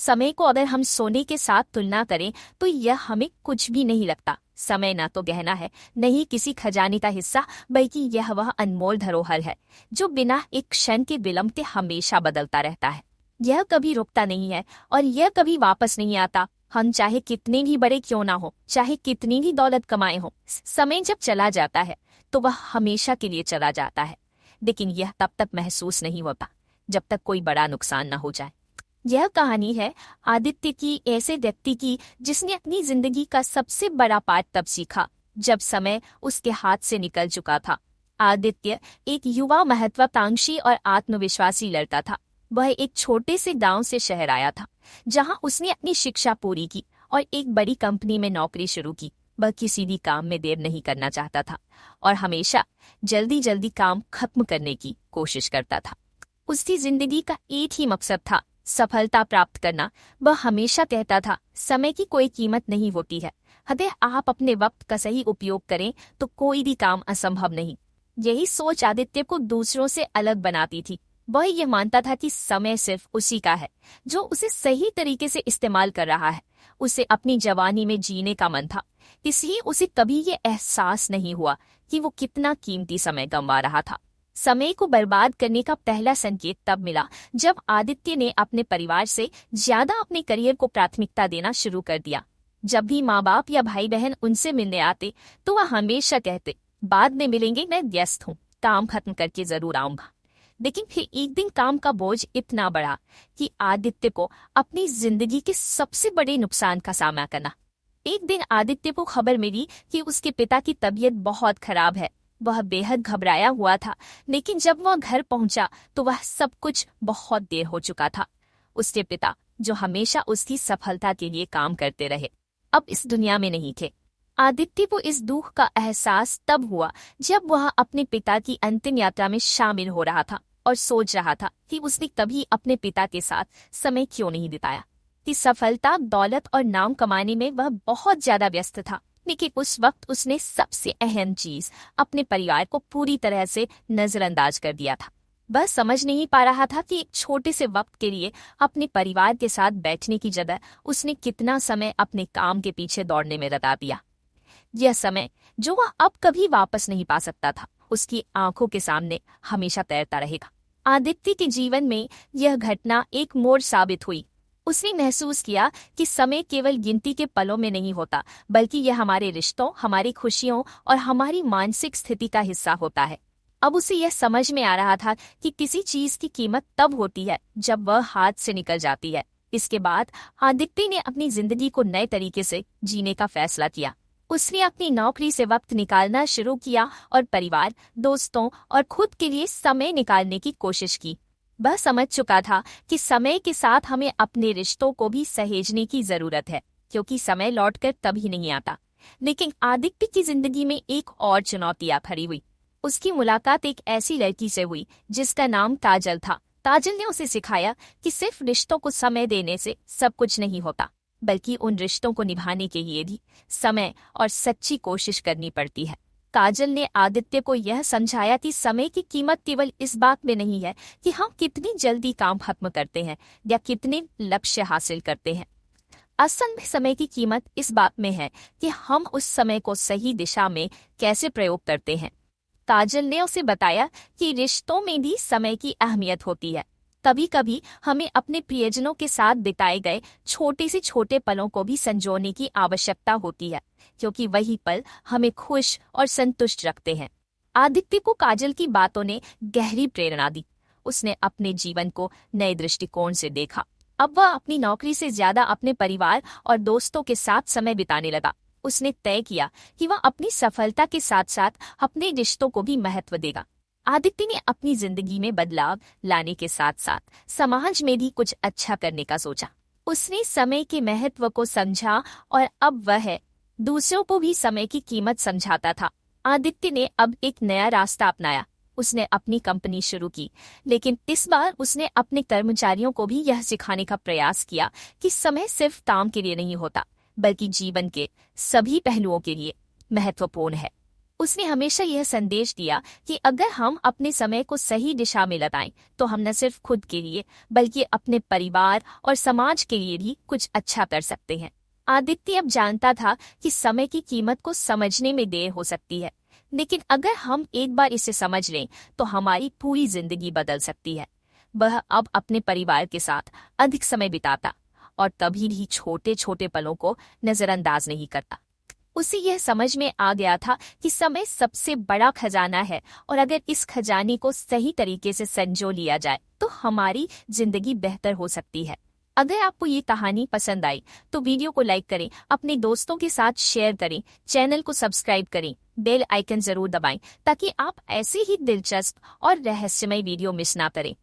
समय को अगर हम सोने के साथ तुलना करें तो यह हमें कुछ भी नहीं लगता। समय ना तो गहना है, न ही किसी खजाने का हिस्सा, बल्कि यह वह अनमोल धरोहर है जो बिना एक क्षण के विलंब के हमेशा बदलता रहता है। यह कभी रुकता नहीं है और यह कभी वापस नहीं आता। हम चाहे कितने भी बड़े क्यों ना हो, चाहे कितनी भी दौलत कमाए हो, समय जब चला जाता है तो वह हमेशा के लिए चला जाता है। लेकिन यह तब तक महसूस नहीं होता जब तक कोई बड़ा नुकसान न हो जाए। यह कहानी है आदित्य की, ऐसे व्यक्ति की जिसने अपनी जिंदगी का सबसे बड़ा पाठ तब सीखा जब समय उसके हाथ से निकल चुका था। आदित्य एक युवा, महत्वाकांक्षी और आत्मविश्वासी लड़का था। वह एक छोटे से गांव से शहर आया था जहां उसने अपनी शिक्षा पूरी की और एक बड़ी कंपनी में नौकरी शुरू की। वह किसी भी काम में देर नहीं करना चाहता था और हमेशा जल्दी जल्दी काम खत्म करने की कोशिश करता था। उसकी जिंदगी का एक ही मकसद था, सफलता प्राप्त करना। वह हमेशा कहता था, समय की कोई कीमत नहीं होती है, अगर आप अपने वक्त का सही उपयोग करें तो कोई भी काम असंभव नहीं। यही सोच आदित्य को दूसरों से अलग बनाती थी। वह यह मानता था कि समय सिर्फ उसी का है जो उसे सही तरीके से इस्तेमाल कर रहा है। उसे अपनी जवानी में जीने का मन था, इसलिए उसे कभी ये एहसास नहीं हुआ कि वो कितना कीमती समय गंवा रहा था। समय को बर्बाद करने का पहला संकेत तब मिला जब आदित्य ने अपने परिवार से ज्यादा अपने करियर को प्राथमिकता देना शुरू कर दिया। जब भी माँ बाप या भाई बहन उनसे मिलने आते तो वह हमेशा कहते, बाद में मिलेंगे, मैं व्यस्त हूँ, काम खत्म करके जरूर आऊंगा। लेकिन फिर एक दिन काम का बोझ इतना बढ़ा कि आदित्य को अपनी जिंदगी के सबसे बड़े नुकसान का सामना करना। एक दिन आदित्य को खबर मिली कि उसके पिता की तबीयत बहुत खराब है। वह बेहद घबराया हुआ था, लेकिन जब वह घर पहुंचा तो वह सब कुछ बहुत देर हो चुका था। उसके पिता, जो हमेशा उसकी सफलता के लिए काम करते रहे, अब इस दुनिया में नहीं थे। आदित्य को इस दुख का एहसास तब हुआ जब वह अपने पिता की अंतिम यात्रा में शामिल हो रहा था और सोच रहा था कि उसने कभी अपने पिता के साथ समय क्यों नहीं बिताया। कि सफलता, दौलत और नाम कमाने में वह बहुत ज्यादा व्यस्त था, लेकिन उस वक्त उसने सबसे अहम चीज, अपने परिवार को पूरी तरह से नजरअंदाज कर दिया था। वह समझ नहीं पा रहा था कि एक छोटे से वक्त के लिए अपने परिवार के साथ बैठने की जगह उसने कितना समय अपने काम के पीछे दौड़ने में लगा दिया। यह समय जो वह अब कभी वापस नहीं पा सकता था, उसकी आंखों के सामने हमेशा तैरता रहेगा। आदित्य के जीवन में यह घटना एक मोड़ साबित हुई। उसने महसूस किया कि समय केवल गिनती के पलों में नहीं होता, बल्कि यह हमारे रिश्तों, हमारी खुशियों और हमारी मानसिक स्थिति का हिस्सा होता है। अब उसे यह समझ में आ रहा था कि किसी चीज की कीमत तब होती है जब वह हाथ से निकल जाती है। इसके बाद आदित्य ने अपनी जिंदगी को नए तरीके से जीने का फैसला किया। उसने अपनी नौकरी से वक्त निकालना शुरू किया और परिवार, दोस्तों और खुद के लिए समय निकालने की कोशिश की। वह समझ चुका था कि समय के साथ हमें अपने रिश्तों को भी सहेजने की जरूरत है, क्योंकि समय लौटकर तभी नहीं आता। लेकिन आदित्य की जिंदगी में एक और चुनौतियां खड़ी हुई। उसकी मुलाकात एक ऐसी लड़की से हुई जिसका नाम काजल था। काजल ने उसे सिखाया कि सिर्फ रिश्तों को समय देने से सब कुछ नहीं होता, बल्कि उन रिश्तों को निभाने के लिए भी समय और सच्ची कोशिश करनी पड़ती है। काजल ने आदित्य को यह समझाया कि समय की कीमत केवल इस बात में नहीं है कि हम कितनी जल्दी काम खत्म करते हैं या कितने लक्ष्य हासिल करते हैं। असल में समय की कीमत इस बात में है कि हम उस समय को सही दिशा में कैसे प्रयोग करते हैं। काजल ने उसे बताया कि रिश्तों में भी समय की अहमियत होती है। कभी कभी हमें अपने प्रियजनों के साथ बिताए गए छोटे से छोटे पलों को भी संजोने की आवश्यकता होती है, क्योंकि वही पल हमें खुश और संतुष्ट रखते हैं। आदित्य को काजल की बातों ने गहरी प्रेरणा दी। उसने अपने जीवन को नए दृष्टिकोण से देखा। अब वह अपनी नौकरी से ज्यादा अपने परिवार और दोस्तों के साथ समय बिताने लगा। उसने तय किया कि वह अपनी सफलता के साथ साथ अपने रिश्तों को भी महत्व देगा। आदित्य ने अपनी जिंदगी में बदलाव लाने के साथ साथ समाज में भी कुछ अच्छा करने का सोचा। उसने समय के महत्व को समझा और अब वह दूसरों को भी समय की कीमत समझाता था। आदित्य ने अब एक नया रास्ता अपनाया। उसने अपनी कंपनी शुरू की, लेकिन इस बार उसने अपने कर्मचारियों को भी यह सिखाने का प्रयास किया कि समय सिर्फ काम के लिए नहीं होता, बल्कि जीवन के सभी पहलुओं के लिए महत्वपूर्ण है। उसने हमेशा यह संदेश दिया कि अगर हम अपने समय को सही दिशा में लगाएं तो हम न सिर्फ खुद के लिए बल्कि अपने परिवार और समाज के लिए भी कुछ अच्छा कर सकते हैं। आदित्य अब जानता था कि समय की कीमत को समझने में देर हो सकती है, लेकिन अगर हम एक बार इसे समझ लें तो हमारी पूरी जिंदगी बदल सकती है। वह अब अपने परिवार के साथ अधिक समय बिताता और कभी भी छोटे छोटे पलों को नजरअंदाज नहीं करता। उसे यह समझ में आ गया था कि समय सबसे बड़ा खजाना है और अगर इस खजाने को सही तरीके से संजो लिया जाए तो हमारी जिंदगी बेहतर हो सकती है। अगर आपको ये कहानी पसंद आई तो वीडियो को लाइक करें, अपने दोस्तों के साथ शेयर करें, चैनल को सब्सक्राइब करें, बेल आइकन जरूर दबाएं ताकि आप ऐसे ही दिलचस्प और रहस्यमय वीडियो मिस ना करें।